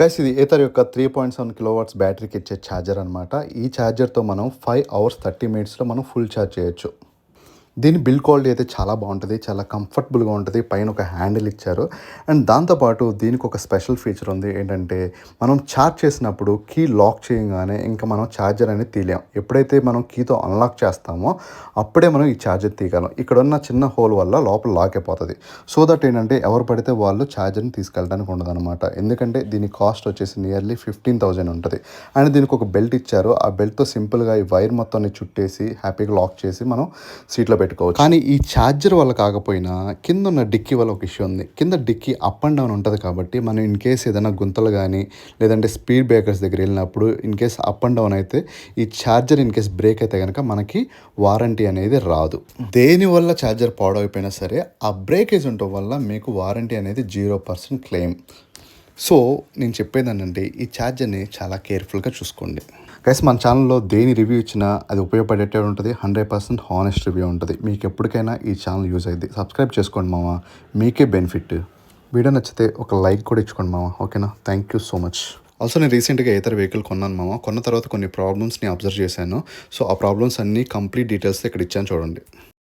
Guys ఇది Ather యొక్క 3.7 kilowatts బ్యాటరీకి ఇచ్చే ఛార్జర్ అనమాట. ఈ ఛార్జర్తో మనం 5 అవర్స్ 30 మినిట్స్లో మనం ఫుల్ ఛార్జ్ చేయొచ్చు. దీని బిల్డ్ క్వాలిటీ అయితే చాలా బాగుంటుంది, చాలా కంఫర్టబుల్గా ఉంటుంది. పైన ఒక హ్యాండిల్ ఇచ్చారు. అండ్ దాంతోపాటు దీనికి ఒక స్పెషల్ ఫీచర్ ఉంది. ఏంటంటే మనం ఛార్జ్ చేసినప్పుడు కీ లాక్ చేయగానే ఇంకా మనం ఛార్జర్ అనేది తీయలేం. ఎప్పుడైతే మనం కీతో అన్లాక్ చేస్తామో అప్పుడే మనం ఈ ఛార్జర్ తీయగలం. ఇక్కడ ఉన్న చిన్న హోల్ వల్ల లోపల లాక్ అయిపోతుంది. సో దట్ ఏంటంటే ఎవరు పడితే వాళ్ళు ఛార్జర్ని తీసుకెళ్ళడానికి ఉండదు అనమాట. ఎందుకంటే దీని కాస్ట్ వచ్చేసి నియర్లీ 15,000 ఉంటుంది. అండ్ దీనికి ఒక బెల్ట్ ఇచ్చారు. ఆ బెల్ట్తో సింపుల్గా ఈ వైర్ మొత్తాన్ని చుట్టేసి హ్యాపీగా లాక్ చేసి మనం సీట్లో పెట్టుకోవచ్చు. కానీ ఈ ఛార్జర్ వల్ల కాకపోయినా కింద ఉన్న డిక్కీ వల్ల ఒక ఇష్యూ ఉంది. కింద డిక్కీ అప్ అండ్ డౌన్ ఉంటుంది కాబట్టి మనం ఇన్ కేస్ ఏదైనా గుంతలు కానీ లేదంటే స్పీడ్ బ్రేకర్స్ దగ్గర వెళ్ళినప్పుడు in case up and down అయితే ఈ ఛార్జర్ ఇన్ కేస్ బ్రేక్ అయితే కనుక మనకి వారంటీ అనేది రాదు. దేనివల్ల ఛార్జర్ పాడైపోయినా సరే ఆ బ్రేకేజ్ ఉండటం వల్ల మీకు వారంటీ అనేది 0% క్లెయిమ్. సో నేను చెప్పేది ఏంటంటే ఈ ఛార్జర్ని చాలా కేర్ఫుల్గా చూసుకోండి. గైస్ మన ఛానల్లో దేని రివ్యూ ఇచ్చినా అది ఉపయోగపడేటే ఉంటుంది. 100% హానెస్ట్ రివ్యూ ఉంటుంది. మీకు ఎప్పటికైనా ఈ ఛానల్ యూజ్ అయ్యింది. సబ్స్క్రైబ్ చేసుకోండి మామ, మీకే బెనిఫిట్. వీడియో నచ్చితే ఒక లైక్ కూడా ఇచ్చుకోండి మామ, ఓకేనా? Thank you so much. Also నేను రీసెంట్గా ఏతర్ వెహికల్ కొన్నాను మామ. కొన్న తర్వాత కొన్ని ప్రాబ్లమ్స్ని అబ్జర్వ్ చేశాను. సో ఆ ప్రాబ్లమ్స్ అన్నీ కంప్లీట్ డీటెయిల్స్ ఇక్కడ ఇచ్చాను చూడండి.